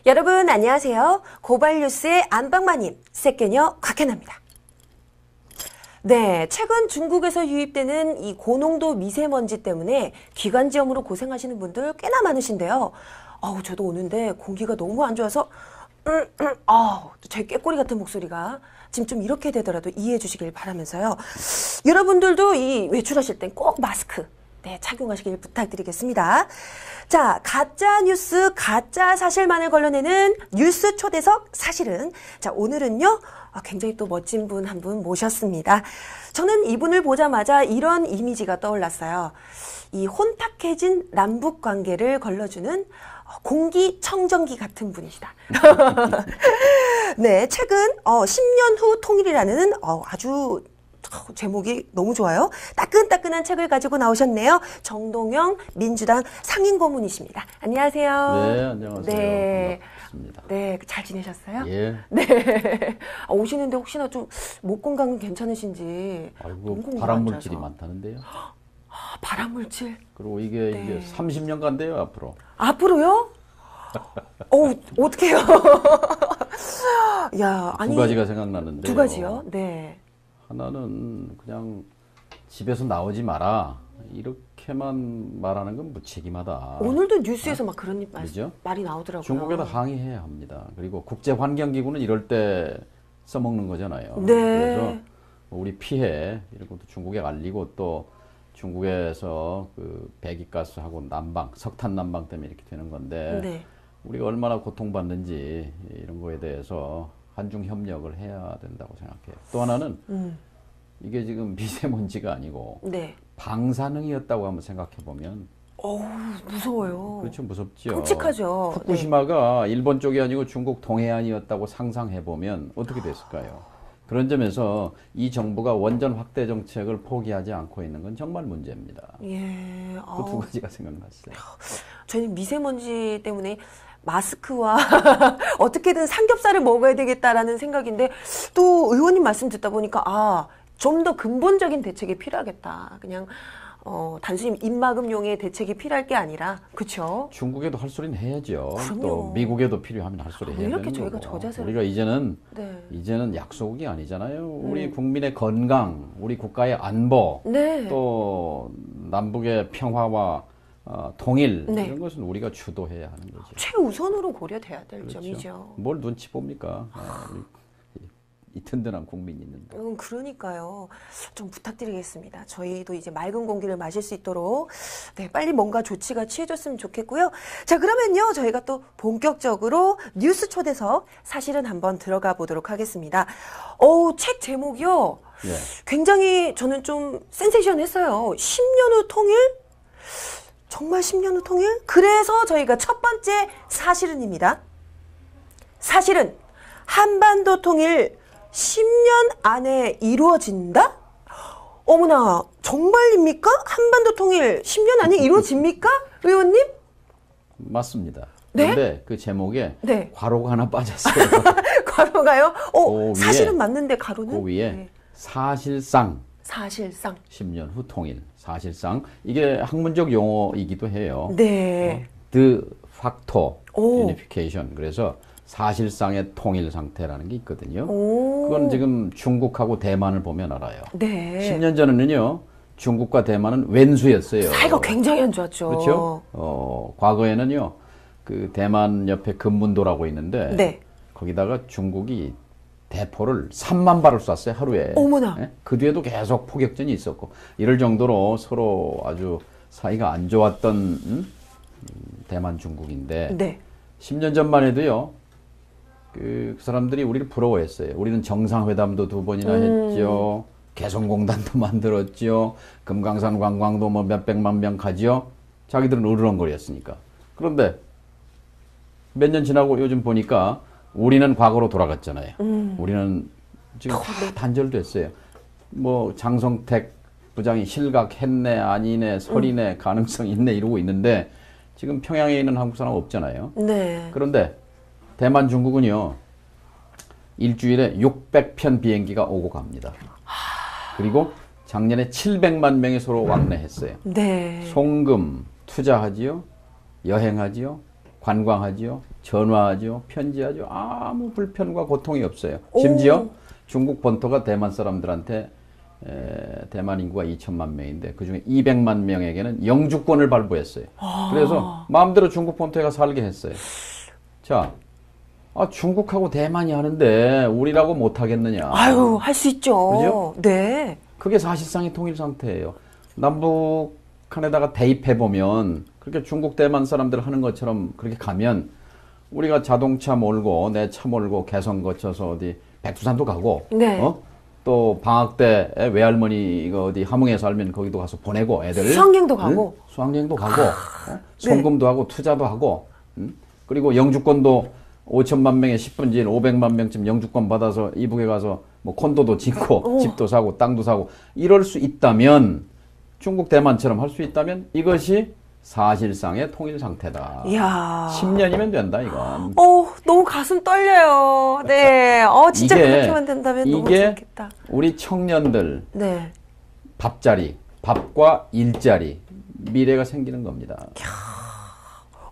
여러분 안녕하세요. 고발뉴스의 안방마님, 셋개녀 곽현아입니다. 네, 최근 중국에서 유입되는 이 고농도 미세먼지 때문에 기관지염으로 고생하시는 분들 꽤나 많으신데요. 저도 오는데 공기가 너무 안 좋아서 제 꾀꼬리 같은 목소리가 지금 좀 이렇게 되더라도 이해해 주시길 바라면서요. 여러분들도 이 외출하실 땐 꼭 마스크 착용하시길 부탁드리겠습니다. 자, 가짜 뉴스, 가짜 사실만을 걸러내는 뉴스 초대석 사실은. 자, 오늘은요, 굉장히 또 멋진 분 한 분 모셨습니다. 저는 이분을 보자마자 이런 이미지가 떠올랐어요. 이 혼탁해진 남북 관계를 걸러주는 공기청정기 같은 분이시다. 네, 최근 10년 후 통일이라는 아주 제목이 너무 좋아요. 따끈따끈한 책을 가지고 나오셨네요. 정동영 민주당 상임고문이십니다. 안녕하세요. 네, 안녕하세요. 네. 반갑습니다. 네, 잘 지내셨어요? 예. 네. 오시는데 혹시나 좀 목 건강은 괜찮으신지. 아이고, 발암물질이 많다는데요. 발암물질. 그리고 이게 이제 30년 간대요, 앞으로. 앞으로요? 어떻게 해요? 야, 아니. 두 가지가 생각나는데. 두 가지요? 네. 하나는 그냥 집에서 나오지 마라. 이렇게만 말하는 건 무책임하다. 오늘도 뉴스에서 막 그런 그죠? 말이 나오더라고요. 중국에도 항의해야 합니다. 그리고 국제환경기구는 이럴 때 써먹는 거잖아요. 네. 그래서 우리 피해 이런 것도 중국에 알리고 또 중국에서 그 배기가스하고 난방, 석탄 난방 때문에 이렇게 되는 건데 네. 우리가 얼마나 고통받는지 이런 거에 대해서 한중 협력을 해야 된다고 생각해요. 또 하나는 이게 지금 미세먼지가 아니고 네. 방사능이었다고 한번 생각해 보면 무서워요. 그렇죠, 무섭죠. 끔찍하죠. 후쿠시마가 일본 쪽이 아니고 중국 동해안이었다고 상상해 보면 어떻게 됐을까요? 그런 점에서 이 정부가 원전 확대 정책을 포기하지 않고 있는 건 정말 문제입니다. 예. 그 두 가지가 생각났어요. 저는 미세먼지 때문에 마스크와 어떻게든 삼겹살을 먹어야 되겠다라는 생각인데 또 의원님 말씀 듣다 보니까 좀 더 근본적인 대책이 필요하겠다. 그냥 단순히 입막음용의 대책이 필요할 게 아니라, 그렇죠? 중국에도 할 소리는 해야죠. 그럼요. 또 미국에도 필요하면 할 소리 해야 되는 이렇게 거고. 저희가 저자세를 우리가 이제는 네. 이제는 약소국이 아니잖아요. 우리 국민의 건강, 우리 국가의 안보, 네. 또 남북의 평화와 통일 네. 이런 것은 우리가 주도해야 하는 거죠. 최우선으로 고려돼야 될 그렇죠. 점이죠. 뭘 눈치 봅니까? 이 든든한 국민이 있는데. 그러니까요. 좀 부탁드리겠습니다. 저희도 이제 맑은 공기를 마실 수 있도록 빨리 뭔가 조치가 취해졌으면 좋겠고요. 자, 그러면요. 저희가 또 본격적으로 뉴스 초대석 사실은 한번 들어가 보도록 하겠습니다. 책 제목이요. 예. 굉장히 저는 좀 센세이션했어요. 10년 후 통일? 정말 10년 후 통일? 그래서 저희가 첫 번째 사실은입니다. 사실은 한반도 통일 10년 안에 이루어진다? 어머나, 정말입니까? 한반도 통일 10년 안에 이루어집니까? 의원님? 맞습니다. 네? 그런데 그 제목에 네. 괄호가 하나 빠졌어요. 괄호가요? 그 사실은 맞는데 가로는? 그 위에 네. 사실상 사실상. 10년 후 통일. 사실상 이게 학문적 용어이기도 해요. 네. de facto unification. 그래서 사실상의 통일 상태라는 게 있거든요. 그건 지금 중국하고 대만을 보면 알아요. 네. 10년 전에는요. 중국과 대만은 왼수였어요. 사이가 굉장히 안 좋았죠. 그렇죠? 과거에는요. 그 대만 옆에 금문도라고 있는데 네. 거기다가 중국이 대포를 3만 발을 쐈어요. 하루에. 어머나. 네? 그 뒤에도 계속 포격전이 있었고 이럴 정도로 서로 아주 사이가 안 좋았던 대만 중국인데 네. 10년 전만 해도요. 그 사람들이 우리를 부러워했어요. 우리는 정상회담도 2번이나 했죠. 개성공단도 만들었죠. 금강산 관광도 뭐 몇백만 명 가죠. 자기들은 으르렁거렸으니까. 그런데 몇 년 지나고 요즘 보니까 우리는 과거로 돌아갔잖아요. 우리는 지금 다 단절됐어요. 뭐 장성택 부장이 실각했네, 아니네, 설이네, 가능성 있네 이러고 있는데 지금 평양에 있는 한국 사람 없잖아요. 네. 그런데 대만 중국은요. 일주일에 600편 비행기가 오고 갑니다. 그리고 작년에 700만 명이 서로 왕래했어요. 네. 송금 투자하지요. 여행하지요. 관광하지요, 전화하지요, 편지하죠. 아무 불편과 고통이 없어요. 심지어 중국 본토가 대만 사람들한테 대만 인구가 2천만 명인데 그중에 200만 명에게는 영주권을 발부했어요. 그래서 마음대로 중국 본토에 가서 살게 했어요. 자, 중국하고 대만이 하는데 우리라고 못하겠느냐. 아유, 할 수 있죠. 그죠? 네. 그게 사실상의 통일 상태예요. 남북한에다가 대입해보면 그렇게 중국 대만 사람들 하는 것처럼 그렇게 가면 우리가 자동차 몰고 내 차 몰고 개성 거쳐서 어디 백두산도 가고 네. 또 방학 때 외할머니가 어디 함흥에 살면 거기도 가서 보내고 애들 수학여행도 가고. 응? 수학여행도 가고 송금도 하고 투자도 하고 그리고 영주권도 5천만 명에 10분지인 500만 명쯤 영주권 받아서 이북에 가서 뭐 콘도도 짓고 집도 사고 땅도 사고 이럴 수 있다면 중국 대만처럼 할 수 있다면 이것이 사실상의 통일 상태다. 이야. 10년이면 된다 이건. 너무 가슴 떨려요. 네. 진짜 그렇게만 된다면 너무 이게 좋겠다. 우리 청년들 네. 밥자리, 밥과 일자리, 미래가 생기는 겁니다.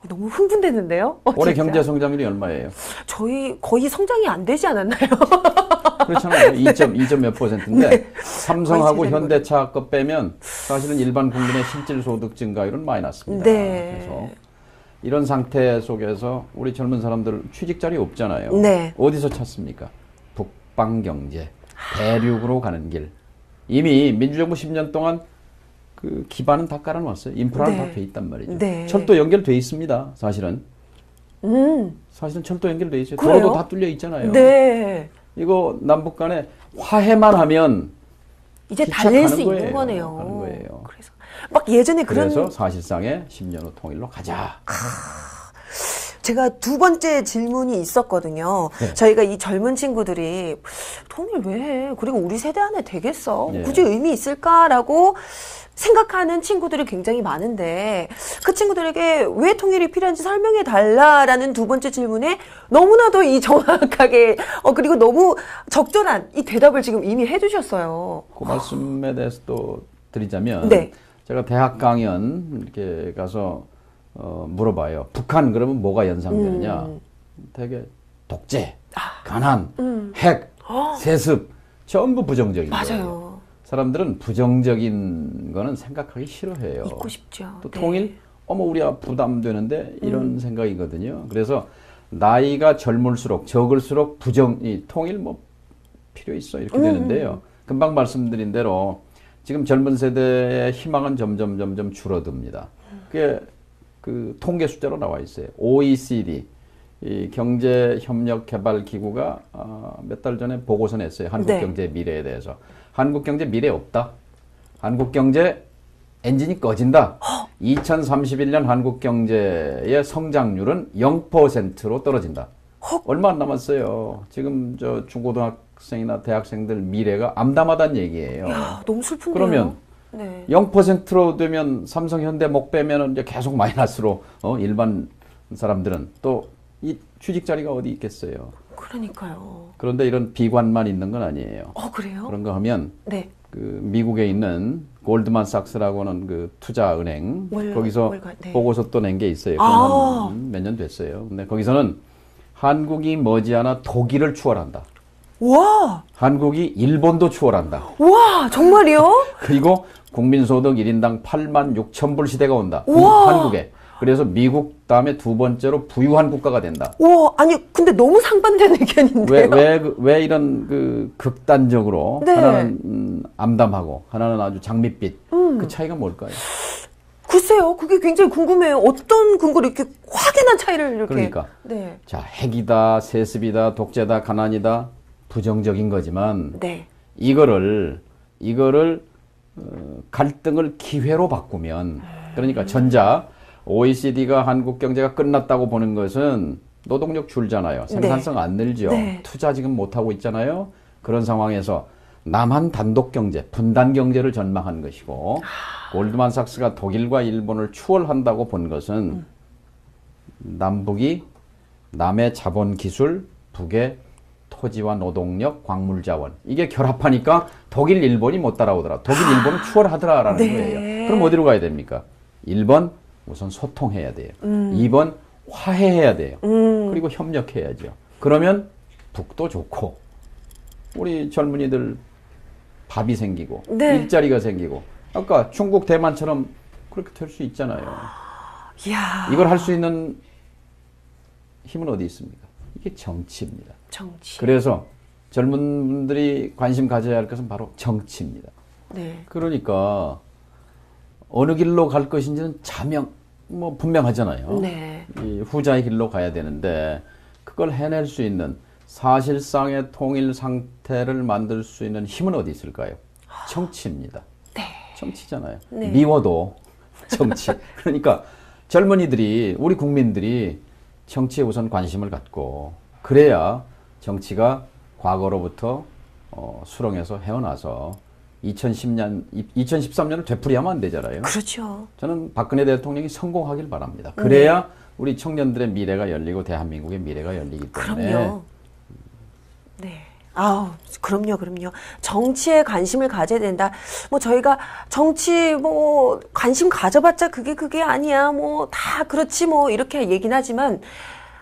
너무 흥분되는데요? 올해 진짜. 경제 성장률이 얼마예요? 저희 거의 성장이 안 되지 않았나요? 그렇잖아요. 2점 몇 %인데 네. 삼성하고 거의 현대차 거 빼면 사실은 일반 국민의 실질 소득 증가율은 많이 났습니다. 네. 그래서 이런 상태 속에서 우리 젊은 사람들 취직 자리 없잖아요. 네. 어디서 찾습니까? 북방 경제, 대륙으로 가는 길. 이미 민주정부 10년 동안 그 기반은 다 깔아놨어요. 인프라는 네. 다 돼 있단 말이죠. 네. 철도 연결돼 있습니다. 사실은. 사실은 철도 연결돼 있어요. 그래요? 도로도 다 뚫려 있잖아요. 네. 이거 남북 간에 화해만 하면 이제 기차 달릴 수 가는 있는 거예요. 거네요. 가는 거예요. 그래서 막 예전에 그래서 사실상의 10년 후 통일로 가자. 제가 두 번째 질문이 있었거든요. 네. 저희가 이 젊은 친구들이 통일 왜 해? 그리고 우리 세대 안에 되겠어? 네. 굳이 의미 있을까라고 생각하는 친구들이 굉장히 많은데 그 친구들에게 왜 통일이 필요한지 설명해 달라라는 두 번째 질문에 너무나도 이 정확하게 그리고 너무 적절한 이 대답을 지금 이미 해주셨어요. 그 말씀에 대해서 또 드리자면 네. 제가 대학 강연 이렇게 가서 물어봐요. 북한 그러면 뭐가 연상되느냐? 되게 독재, 가난, 핵, 세습 전부 부정적인 거예요. 맞아요. 사람들은 부정적인 거는 생각하기 싫어해요. 잊고 싶죠. 또 네. 통일? 우리가 부담되는데 이런 생각이거든요. 그래서 나이가 젊을수록 적을수록 이 통일 필요 있어 이렇게 되는데요. 금방 말씀드린 대로 지금 젊은 세대의 희망은 점점 줄어듭니다. 그게 그 통계 숫자로 나와 있어요. OECD 이 경제협력개발기구가 몇 달 전에 보고서 냈어요. 한국 네. 경제 미래에 대해서. 한국 경제 미래 없다. 한국 경제 엔진이 꺼진다. 2031년 한국 경제의 성장률은 0%로 떨어진다. 얼마 안 남았어요. 지금 저 중고등학생이나 대학생들 미래가 암담하다는 얘기예요. 이야, 너무 슬픈데요. 그러면 네. 0%로 되면 삼성, 현대 목 빼면은 이제 계속 마이너스로 일반 사람들은 또 이 취직 자리가 어디 있겠어요. 그러니까요. 그런데 이런 비관만 있는 건 아니에요. 그래요? 그런가 하면 네. 그 미국에 있는 골드만삭스라고 하는 그 투자은행 거기서 네. 보고서 또 낸 게 있어요. 몇 년 됐어요. 근데 거기서는 한국이 머지않아 독일을 추월한다. 와, 한국이 일본도 추월한다. 와, 정말이요? 그리고 국민소득 1인당 8만 6천 불 시대가 온다. 우와. 한국에. 그래서 미국 다음에 두 번째로 부유한 국가가 된다. 와, 아니, 근데 너무 상반된 의견인데요? 왜 이런 그 극단적으로 네. 하나는 암담하고 하나는 아주 장밋빛 그 차이가 뭘까요? 글쎄요, 그게 굉장히 궁금해요. 어떤 근거로 이렇게 확연한 차이를 이렇게. 그러니까. 네. 자, 핵이다, 세습이다, 독재다, 가난이다 부정적인 거지만 네. 이거를 갈등을 기회로 바꾸면 그러니까 전자 OECD가 한국 경제가 끝났다고 보는 것은 노동력 줄잖아요. 생산성 안 늘죠. 네. 투자 지금 못하고 있잖아요. 그런 상황에서 남한 단독 경제, 분단 경제를 전망한 것이고 골드만삭스가 독일과 일본을 추월한다고 본 것은 남북이 남의 자본 기술, 북의 토지와 노동력, 광물 자원 이게 결합하니까 독일, 일본이 못 따라오더라. 독일, 일본은 추월하더라라는 네. 거예요. 그럼 어디로 가야 됩니까? 1번 우선 소통해야 돼요. 2번 화해해야 돼요. 그리고 협력해야죠. 그러면 북도 좋고 우리 젊은이들 밥이 생기고 네. 일자리가 생기고 아까 중국 대만처럼 그렇게 될 수 있잖아요. 이야. 이걸 할 수 있는 힘은 어디 있습니까? 이게 정치입니다. 정치. 그래서 젊은 분들이 관심 가져야 할 것은 바로 정치입니다. 네. 그러니까 어느 길로 갈 것인지는 분명하잖아요. 네. 이 후자의 길로 가야 되는데 그걸 해낼 수 있는 사실상의 통일 상태를 만들 수 있는 힘은 어디 있을까요? 정치입니다. 네. 정치잖아요. 네. 미워도 정치. 그러니까 젊은이들이 우리 국민들이 정치에 우선 관심을 갖고 그래야 정치가 과거로부터 수렁에서 헤어나서 2013년을 되풀이하면 안 되잖아요. 그렇죠. 저는 박근혜 대통령이 성공하길 바랍니다. 그래야 우리 청년들의 미래가 열리고 대한민국의 미래가 열리기 때문에. 그럼요. 네. 아우, 그럼요. 정치에 관심을 가져야 된다. 뭐 저희가 정치 관심 가져봤자 그게 아니야. 뭐 다 그렇지 뭐 이렇게 얘기는 하지만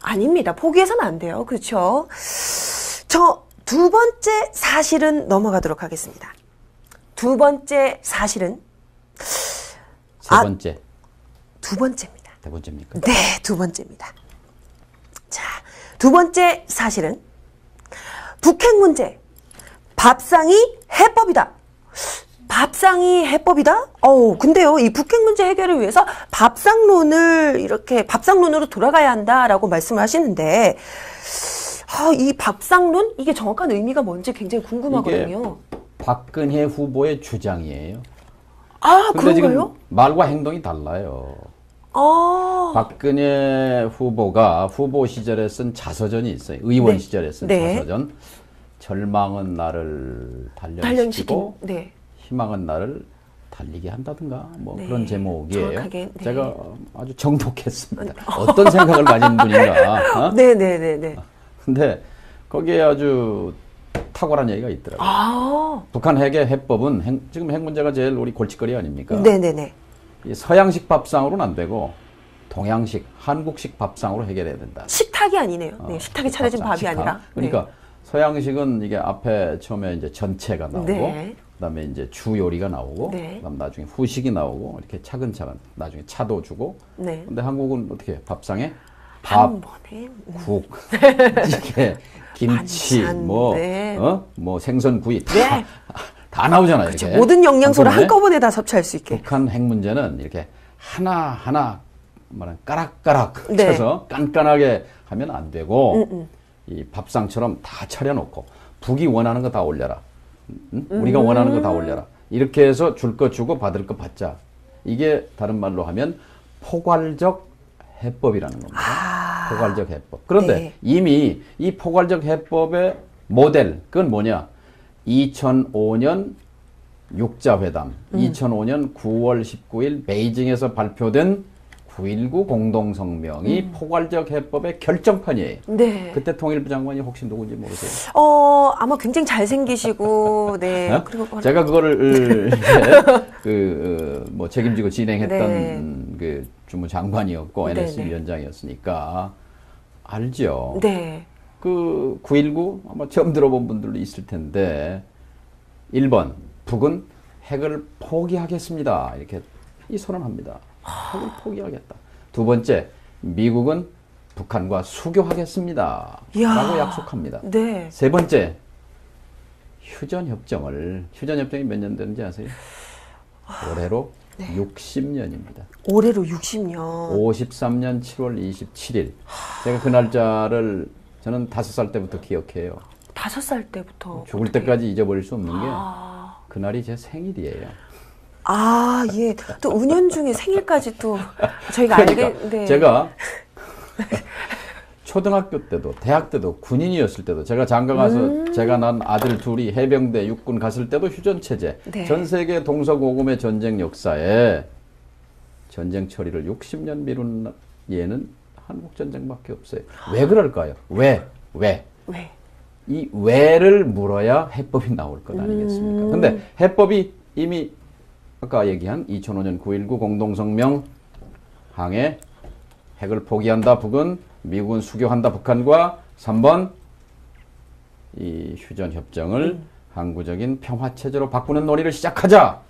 아닙니다. 포기해서는 안 돼요. 그렇죠? 저 두 번째 사실은 넘어가도록 하겠습니다. 두 번째 사실은 세 번째. 두 번째입니다. 세 번째입니까? 네, 두 번째입니다. 자, 두 번째 사실은 북핵 문제, 밥상이 해법이다. 밥상이 해법이다? 근데요, 이 북핵 문제 해결을 위해서 밥상론으로 돌아가야 한다라고 말씀을 하시는데, 이 밥상론? 이게 정확한 의미가 뭔지 굉장히 궁금하거든요. 이게 박근혜 후보의 주장이에요. 그런가요? 근데 지금 말과 행동이 달라요. 박근혜 후보가 후보 시절에 쓴 자서전이 있어요. 의원 네. 시절에 쓴 네. 자서전. 절망은 나를 단련시키고 네. 희망은 나를 달리게 한다든가 네. 그런 제목이에요. 정확하게, 네. 제가 아주 정독했습니다. 어떤 생각을 가진 분인가. 네네네네. 근데 거기에 아주 탁월한 얘기가 있더라고요. 북한 핵의 해법은 지금 핵 문제가 제일 우리 골칫거리 아닙니까? 네네네. 이 서양식 밥상으로는 안 되고 동양식, 한국식 밥상으로 해결해야 된다. 식탁이 아니네요. 네, 식탁에 차려진 밥상, 밥이 식탁. 아니라. 그러니까 서양식은 이게 앞에 처음에 이제 전체가 나오고 네. 그다음에 이제 주 요리가 나오고 네. 그다음 나중에 후식이 나오고 이렇게 차근차근 나중에 차도 주고. 네. 근데 한국은 어떻게 해요? 밥상에 한 밥, 번에. 국, 찌개, 김치, 반찬, 네. 뭐 생선구이 네. 다 나오잖아요. 그렇죠. 이렇게. 모든 영양소를 한꺼번에. 한꺼번에 다 섭취할 수 있게. 북한 핵 문제는 이렇게 하나하나 까락까락 네. 쳐서 깐깐하게 하면 안 되고 이 밥상처럼 다 차려놓고 북이 원하는 거 다 올려라. 우리가 원하는 거 다 올려라. 이렇게 해서 줄 거 주고 받을 거 받자. 이게 다른 말로 하면 포괄적 해법이라는 겁니다. 포괄적 해법. 그런데 네. 이미 이 포괄적 해법의 모델, 그건 뭐냐? 2005년 육자회담, 2005년 9월 19일 베이징에서 발표된 9.19 공동성명이 포괄적 해법의 결정판이에요. 네. 그때 통일부 장관이 혹시 누군지 모르세요? 아마 굉장히 잘생기시고, 네. 어? 그리고 제가 그거를 책임지고 진행했던 네. 그 주무장관이었고 NSC 네네. 위원장이었으니까 알죠. 네. 그 9.19 아마 처음 들어본 분들도 있을 텐데 1번 북은 핵을 포기하겠습니다. 이렇게 이 선언합니다. 핵을 포기하겠다. 두 번째, 미국은 북한과 수교하겠습니다. 이야. 라고 약속합니다. 네. 세 번째, 휴전협정이 몇 년 되는지 아세요? 올해로 60년입니다. 올해로 60년. 53년 7월 27일. 제가 그 날짜를 저는 5살 때부터 기억해요. 5살 때부터. 죽을 때까지 잊어버릴 수 없는 게 그날이 제 생일이에요. 예. 또 은연중에 생일까지 또 저희가 그러니까 알게, 네. 제가 초등학교 때도 대학 때도 군인이었을 때도 제가 장가 가서 제가 난 아들 둘이 해병대 육군 갔을 때도 휴전 체제. 네. 전 세계 동서고금의 전쟁 역사에 전쟁 처리를 60년 미룬 예는 한국 전쟁밖에 없어요. 왜 그럴까요? 왜? 왜? 이 왜를 물어야 해법이 나올 것 아니겠습니까? 근데 해법이 이미 아까 얘기한 2005년 9.19 공동성명 항에 핵을 포기한다 북은, 미국은 수교한다 북한과 3번 이 휴전 협정을 항구적인 평화 체제로 바꾸는 논의를 시작하자.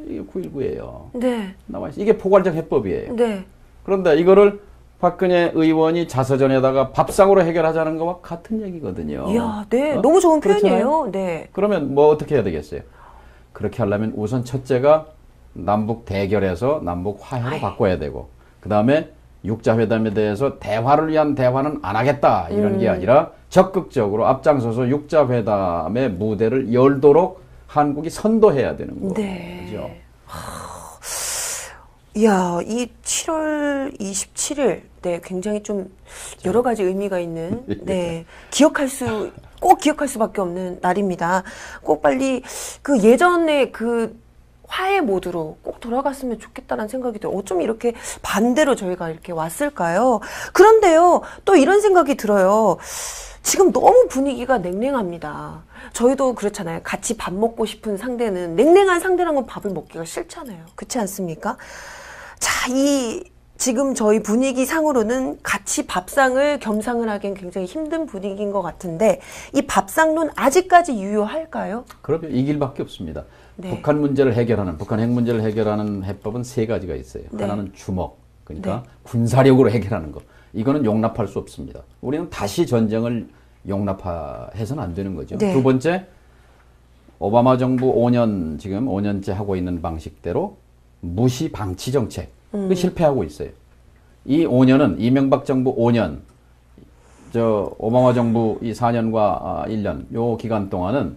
이게 9.19예요. 네. 나와 있어. 이게 포괄적 해법이에요. 네. 그런데 이거를 박근혜 의원이 자서전에다가 밥상으로 해결하자는 것과 같은 얘기거든요. 이야, 네. 너무 좋은 그렇잖아요. 표현이에요. 네. 그러면 뭐 어떻게 해야 되겠어요? 그렇게 하려면 우선 첫째가 남북 대결에서 남북 화해로 바꿔야 되고, 그 다음에 육자회담에 대해서 대화를 위한 대화는 안 하겠다 이런 게 아니라 적극적으로 앞장서서 육자회담의 무대를 열도록 한국이 선도해야 되는 거죠. 네. 이야, 이 7월 27일, 네, 굉장히 좀 여러 가지 의미가 있는, 네, 꼭 기억할 수밖에 없는 날입니다. 꼭 빨리 그 예전에 그 화해 모드로 꼭 돌아갔으면 좋겠다는 생각이 들어요. 어쩜 이렇게 반대로 저희가 이렇게 왔을까요? 그런데요, 또 이런 생각이 들어요. 지금 너무 분위기가 냉랭합니다. 저희도 그렇잖아요. 같이 밥 먹고 싶은 상대는, 냉랭한 상대랑은 밥을 먹기가 싫잖아요. 그렇지 않습니까? 자, 지금 저희 분위기 상으로는 같이 밥상을 겸상을 하기엔 굉장히 힘든 분위기인 것 같은데, 이 밥상론 아직까지 유효할까요? 그럼요. 이 길밖에 없습니다. 네. 북한 핵 문제를 해결하는 해법은 세 가지가 있어요. 네. 하나는 주먹, 그러니까 네. 군사력으로 해결하는 거. 이거는 용납할 수 없습니다. 우리는 다시 전쟁을 용납해서는 안 되는 거죠. 네. 두 번째, 오바마 정부 5년째 하고 있는 방식대로 무시 방치 정책. 그 실패하고 있어요. 이 5년은 이명박 정부 5년, 오바마 정부 이 4년과 1년, 요 기간 동안은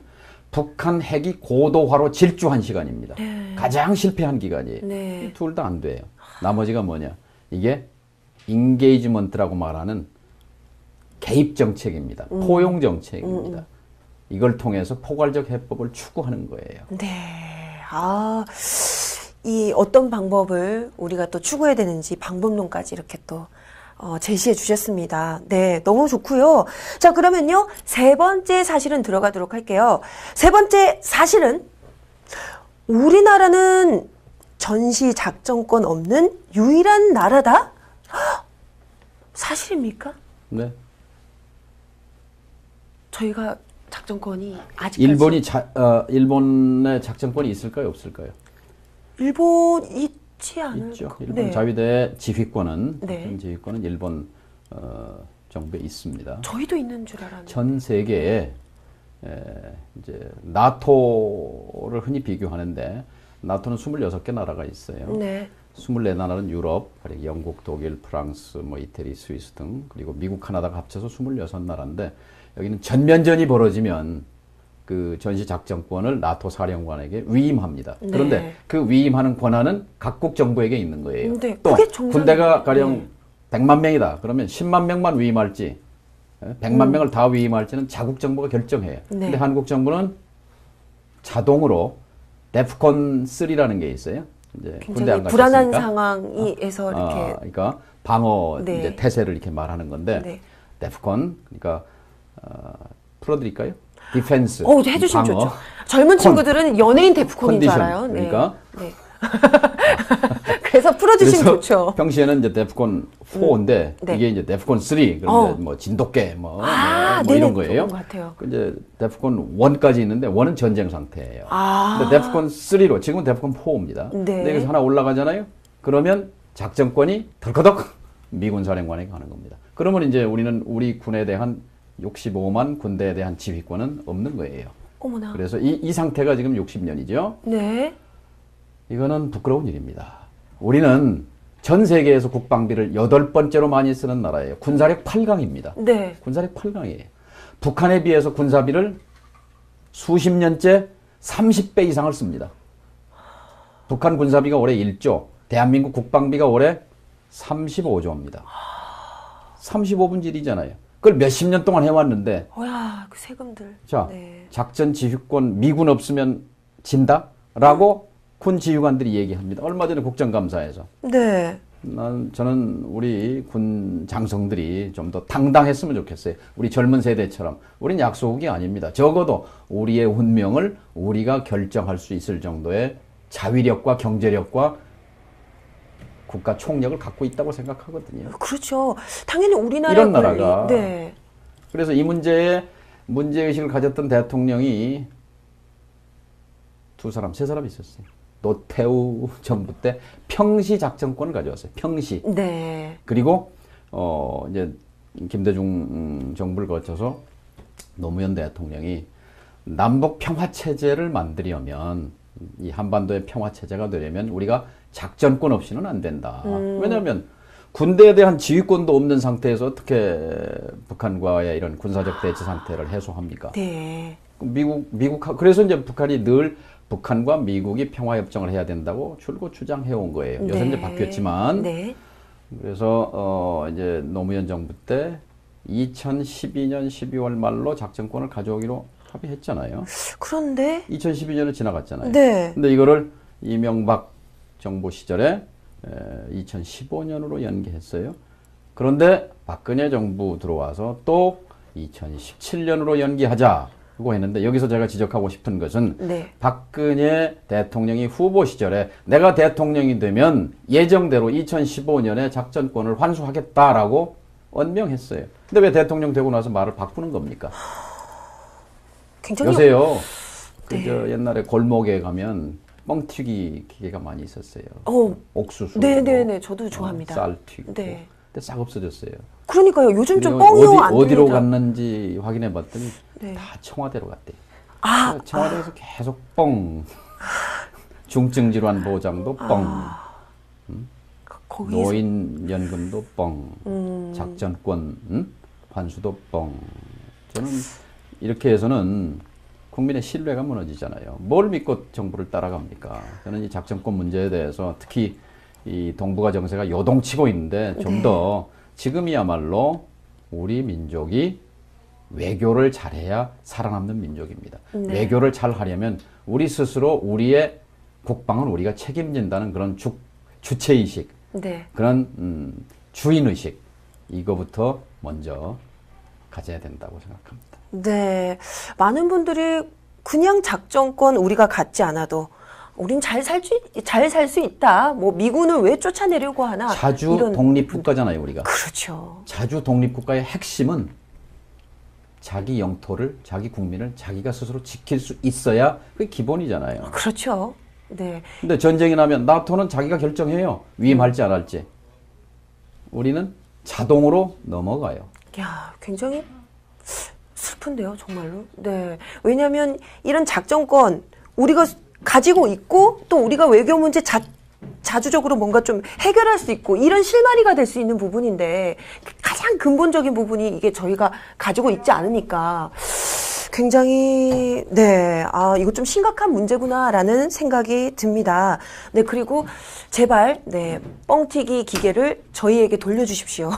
북한 핵이 고도화로 질주한 시간입니다. 네. 가장 실패한 기간이에요. 네. 둘 다 안 돼요. 나머지가 뭐냐? 이게 인게이지먼트라고 말하는 개입 정책입니다. 포용 정책입니다. 이걸 통해서 포괄적 해법을 추구하는 거예요. 네. 이 어떤 방법을 우리가 또 추구해야 되는지 방법론까지 이렇게 또 제시해 주셨습니다. 네, 너무 좋고요. 자, 그러면요. 세 번째 사실은 들어가도록 할게요. 세 번째 사실은 우리나라는 전시 작전권 없는 유일한 나라다? 사실입니까? 네. 저희가 작전권이 아직까지 일본의 작전권이 있을까요, 없을까요? 일본 있지 않을까? 있죠. 일본 네. 자위대 지휘권은 네. 일본 정부에 있습니다. 저희도 있는 줄 알았는데. 전 세계에 이제 나토를 흔히 비교하는데 나토는 26개 나라가 있어요. 네. 24나라는 유럽, 그리고 영국, 독일, 프랑스, 이태리, 스위스 등, 그리고 미국, 카나다가 합쳐서 26나라인데 여기는 전면전이 벌어지면 그 전시 작전권을 나토 사령관에게 위임합니다. 네. 그런데 그 위임하는 권한은 각국 정부에게 있는 거예요. 네, 또 그게 정상이에요. 군대가 가령 100만 명이다. 그러면 10만 명만 위임할지 100만 명을 다 위임할지는 자국 정부가 결정해요. 네. 근데 한국 정부는 자동으로 데프콘 3라는 게 있어요. 이제 군대 안 굉장히 불안한 가셨으니까. 상황에서 이렇게 그러니까 방어 네. 이제 태세를 이렇게 말하는 건데 네. 데프콘 그러니까 풀어드릴까요? 디펜스. 해주시면 방어, 좋죠. 젊은 친구들은 연예인 데프콘인 줄 컨디션. 알아요. 네. 그러니까 네. 그래서 풀어주시면 그래서 좋죠. 평시에는 이제 데프콘 4인데 네. 이게 이제 데프콘 3. 그런데 진돗개 네네, 이런 거예요. 그런 것 같아요. 그 이제 데프콘 1까지 있는데 1은 전쟁 상태예요. 근데 데프콘 3로 지금은 데프콘 4입니다. 네. 근데 여기서 하나 올라가잖아요. 그러면 작전권이 덜커덕 미군 사령관에게 가는 겁니다. 그러면 이제 우리는 우리 군에 대한 65만 군대에 대한 지휘권은 없는 거예요. 어머나. 그래서 이 상태가 지금 60년이죠. 네. 이거는 부끄러운 일입니다. 우리는 전 세계에서 국방비를 8번째로 많이 쓰는 나라예요. 군사력 8강입니다. 네. 군사력 8강이에요. 북한에 비해서 군사비를 수십 년째 30배 이상을 씁니다. 북한 군사비가 올해 1조, 대한민국 국방비가 올해 35조입니다. 35분질이잖아요. 그걸 몇십 년 동안 해왔는데 그 세금들. 자, 네. 작전 지휘권 미군 없으면 진다? 라고 군 지휘관들이 얘기합니다. 얼마 전에 국정감사에서. 네. 저는 우리 군 장성들이 좀 더 당당했으면 좋겠어요. 우리 젊은 세대처럼. 우린 약소국이 아닙니다. 적어도 우리의 운명을 우리가 결정할 수 있을 정도의 자위력과 경제력과 국가 총력을 갖고 있다고 생각하거든요. 그렇죠. 당연히 우리나라 이런 나라가. 네. 그래서 이 문제에 문제의식을 가졌던 대통령이 세 사람 있었어요. 노태우 정부 때 평시 작전권을 가져왔어요. 평시. 네. 그리고 이제 김대중 정부를 거쳐서 노무현 대통령이 남북 평화 체제를 만들려면 이 한반도의 평화 체제가 되려면 우리가 작전권 없이는 안 된다. 왜냐하면 군대에 대한 지휘권도 없는 상태에서 어떻게 북한과의 이런 군사적 대치 상태를 해소합니까? 네. 그래서 이제 북한이 늘 북한과 미국이 평화협정을 해야 된다고 줄곧 주장해온 거예요. 요새 네. 이제 바뀌었지만. 네. 그래서, 이제 노무현 정부 때 2012년 12월 말로 작전권을 가져오기로 합의했잖아요. 그런데 2012년을 지나갔잖아요. 네. 근데 이거를 이명박 정부 시절에 2015년으로 연기했어요. 그런데 박근혜 정부 들어와서 또 2017년으로 연기하자고 했는데 여기서 제가 지적하고 싶은 것은 네. 박근혜 대통령이 후보 시절에 내가 대통령이 되면 예정대로 2015년에 작전권을 환수하겠다라고 언명했어요. 근데 왜 대통령 되고 나서 말을 바꾸는 겁니까? 굉장히 요새요. 네. 그저 옛날에 골목에 가면 뻥튀기 기계가 많이 있었어요. 옥수수. 네네네. 저도 좋아합니다. 쌀 튀고. 네. 근데 싹 없어졌어요. 그러니까요. 요즘 좀 그리고 뻥이요 안 어디로 들리죠. 갔는지 확인해 봤더니 네. 다 청와대로 갔대요. 아. 청와대에서 계속 뻥. 중증 질환 보장도 뻥. 거기에서 노인연금도 뻥. 작전권 환수도 뻥. 저는 이렇게 해서는 국민의 신뢰가 무너지잖아요. 뭘 믿고 정부를 따라갑니까? 저는 이 작전권 문제에 대해서 특히 이 동북아 정세가 요동치고 있는데 좀 더 지금이야말로 우리 민족이 외교를 잘해야 살아남는 민족입니다. 네. 외교를 잘 하려면 우리 스스로 우리의 국방은 우리가 책임진다는 그런 주체의식, 네. 그런 주인의식 이거부터 먼저 가져야 된다고 생각합니다. 네. 많은 분들이 그냥 작전권 우리가 갖지 않아도 우린 잘 살 수 있다. 뭐 미군을 왜 쫓아내려고 하나. 자주 이런 독립국가잖아요, 우리가. 그렇죠. 자주 독립국가의 핵심은 자기 영토를, 자기 국민을 자기가 스스로 지킬 수 있어야 그게 기본이잖아요. 그렇죠. 네. 근데 전쟁이 나면 나토는 자기가 결정해요. 위임할지 안 할지. 우리는 자동으로 넘어가요. 야, 굉장히 슬픈데요, 정말로. 네. 왜냐하면 이런 작전권 우리가 가지고 있고 또 우리가 외교 문제 자주적으로 뭔가 좀 해결할 수 있고 이런 실마리가 될 수 있는 부분인데 가장 근본적인 부분이 이게 저희가 가지고 있지 않으니까 굉장히 네, 이거 좀 심각한 문제구나라는 생각이 듭니다. 네, 그리고 제발 네, 뻥튀기 기계를 저희에게 돌려주십시오.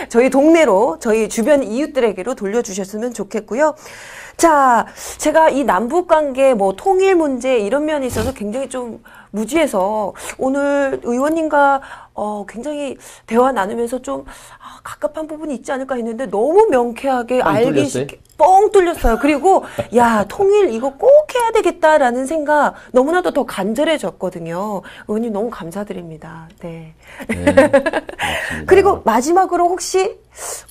저희 동네로 저희 주변 이웃들에게로 돌려주셨으면 좋겠고요. 자, 제가 이 남북 관계 뭐 통일 문제 이런 면에 있어서 굉장히 좀 무지해서 오늘 의원님과 굉장히 대화 나누면서 좀 갑갑한 부분이 있지 않을까 했는데 너무 명쾌하게 알기 쉽게 뻥 뚫렸어요. 그리고 야, 통일 이거 꼭 해야 되겠다라는 생각 너무나도 더 간절해졌거든요. 의원님 너무 감사드립니다. 네. 네, 그리고 마지막으로 혹시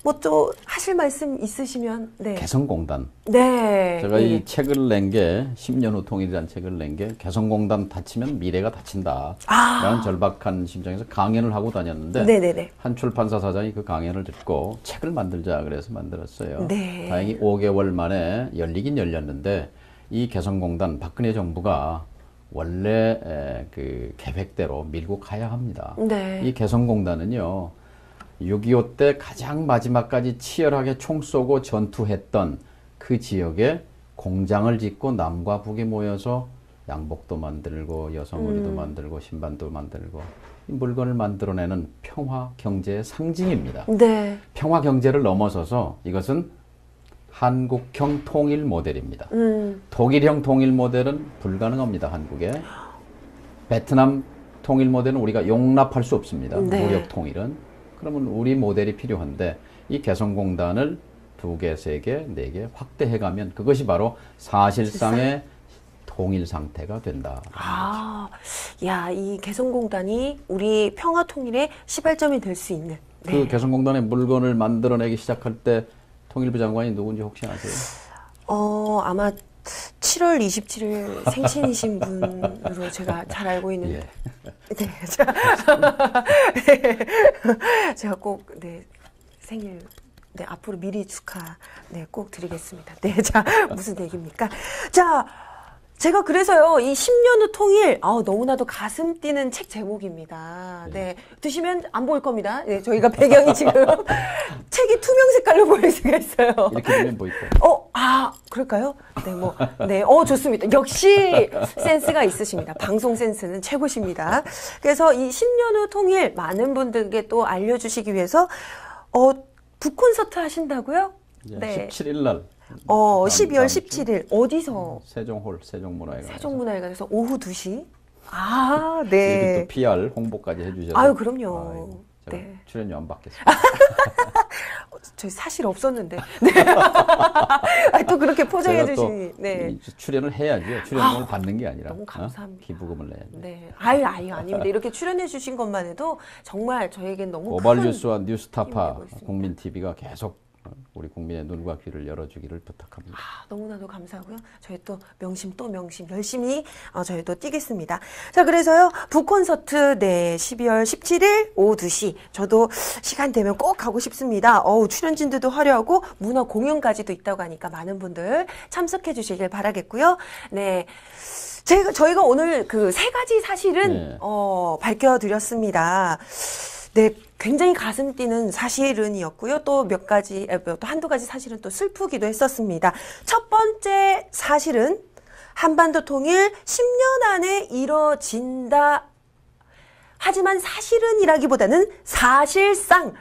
뭐 또 하실 말씀 있으시면 네. 개성공단. 네. 제가 이 책을 낸 게 10년 후 통일이라는 책을 낸 게 개성공단 다치면 미래가 다친다. 라는 절박한 심정에서 강연을 하고 다녔는데 네네네. 한 출판사 사장이 그 강연을 듣고 책을 만들자 그래서 만들었어요. 네. 다행히 5개월 만에 열리긴 열렸는데 이 개성공단 박근혜 정부가 원래 그 계획대로 밀고 가야 합니다. 네. 이 개성공단은요. 6.25 때 가장 마지막까지 치열하게 총 쏘고 전투했던 그 지역에 공장을 짓고 남과 북이 모여서 양복도 만들고 여성의류도 만들고 신반도 만들고 이 물건을 만들어내는 평화 경제의 상징입니다. 네. 평화 경제를 넘어서서 이것은 한국형 통일 모델입니다. 독일형 통일 모델은 불가능합니다. 한국에. 베트남 통일 모델은 우리가 용납할 수 없습니다. 네. 무력 통일은. 그러면 우리 모델이 필요한데 이 개성공단을 2개, 3개, 4개 확대해가면 그것이 바로 사실상의 통일 상태가 된다. 아, 야, 이 개성공단이 우리 평화 통일의 시발점이 될 수 있는. 그 개성공단의 물건을 만들어내기 시작할 때 통일부 장관이 누군지 혹시 아세요? 아마 7월 27일 생신이신 분으로 제가 잘 알고 있는데. 예. 네, 제가 꼭, 네, 생일, 네, 앞으로 미리 축하, 네, 꼭 드리겠습니다. 네, 자, 무슨 얘기입니까? 자, 제가 그래서요, 이 10년 후 통일, 너무나도 가슴 뛰는 책 제목입니다. 네. 드시면 안 보일 겁니다. 네, 저희가 배경이 지금, 책이 투명 색깔로 보일 수가 있어요. 이렇게 보면 보일 거예요. 그럴까요? 네, 좋습니다. 역시 센스가 있으십니다. 방송 센스는 최고십니다. 그래서 이 10년 후 통일 많은 분들께 또 알려주시기 위해서, 북콘서트 하신다고요? 네. 17일 날. 12월 17일 어디서? 세종홀, 세종문화회관. 세종문화회관에서 오후 2시. 네. 이렇게 또 PR 홍보까지 해주셔서. 아유, 그럼요. 제가 네. 출연료 안 받겠습니다. 저희 사실 없었는데. 네. 또 그렇게 포장해 주시니. 네. 출연을 해야죠. 출연료를 받는 게 아니라. 너무 감사합니다. 기부금을 내야죠. 네. 아닙니다. 이렇게 출연해 주신 것만 해도 정말 저에겐 너무 고발뉴스와 뉴스타파 국민TV가 계속 우리 국민의 눈과 귀를 열어주기를 부탁합니다. 너무나도 감사하고요. 저희 또 명심 열심히 저희도 뛰겠습니다. 자, 그래서요, 북콘서트, 네, 12월 17일 오후 2시. 저도 시간 되면 꼭 가고 싶습니다. 출연진들도 화려하고 문화 공연까지도 있다고 하니까 많은 분들 참석해 주시길 바라겠고요. 네. 저희가 오늘 그 세 가지 사실은, 밝혀드렸습니다. 네, 굉장히 가슴 뛰는 사실은이었고요. 또 한두 가지 사실은 또 슬프기도 했었습니다. 첫 번째 사실은 한반도 통일 10년 안에 이뤄진다. 하지만 사실은이라기보다는 사실상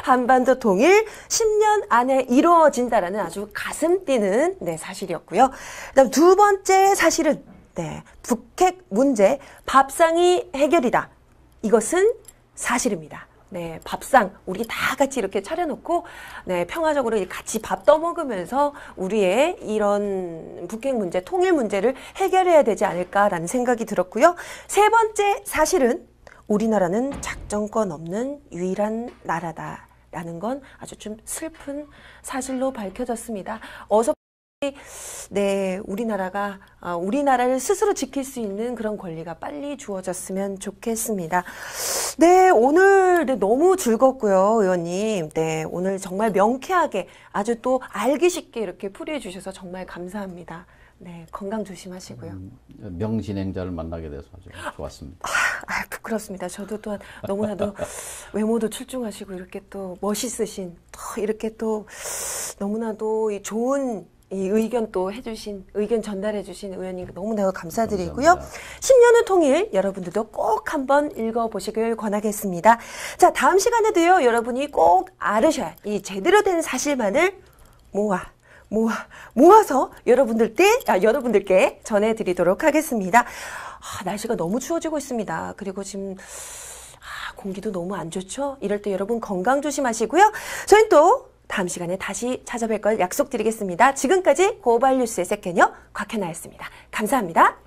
한반도 통일 10년 안에 이루어진다라는 아주 가슴 뛰는 사실이었고요. 그다음 두 번째 사실은 북핵 문제 밥상이 해결이다. 이것은 사실입니다. 네, 밥상 우리 다 같이 이렇게 차려놓고 평화적으로 같이 밥 떠먹으면서 우리의 이런 북핵 문제, 통일 문제를 해결해야 되지 않을까라는 생각이 들었고요. 세 번째 사실은 우리나라는 작전권 없는 유일한 나라다라는 건 아주 좀 슬픈 사실로 밝혀졌습니다. 우리나라를 스스로 지킬 수 있는 그런 권리가 빨리 주어졌으면 좋겠습니다. 네, 오늘 너무 즐겁고요, 의원님. 네, 오늘 정말 명쾌하게 아주 또 알기 쉽게 이렇게 풀이해 주셔서 정말 감사합니다. 네, 건강 조심하시고요. 명진행자를 만나게 돼서 아주 좋았습니다. 부끄럽습니다. 저도 또한 너무나도 외모도 출중하시고 이렇게 또 멋있으신 또 이렇게 또 너무나도 좋은 이 의견 또 의견 전달해주신 의원님 너무나 감사드리고요. 감사합니다. 10년 후 통일 여러분들도 꼭 한번 읽어보시길 권하겠습니다. 자, 다음 시간에도요, 여러분이 꼭 알으셔야 이 제대로 된 사실만을 모아서 여러분들께 전해드리도록 하겠습니다. 날씨가 너무 추워지고 있습니다. 그리고 지금 공기도 너무 안 좋죠? 이럴 때 여러분 건강 조심하시고요. 저희는 또 다음 시간에 다시 찾아뵐 걸 약속드리겠습니다. 지금까지 고발뉴스의 세케녀 곽현아였습니다. 감사합니다.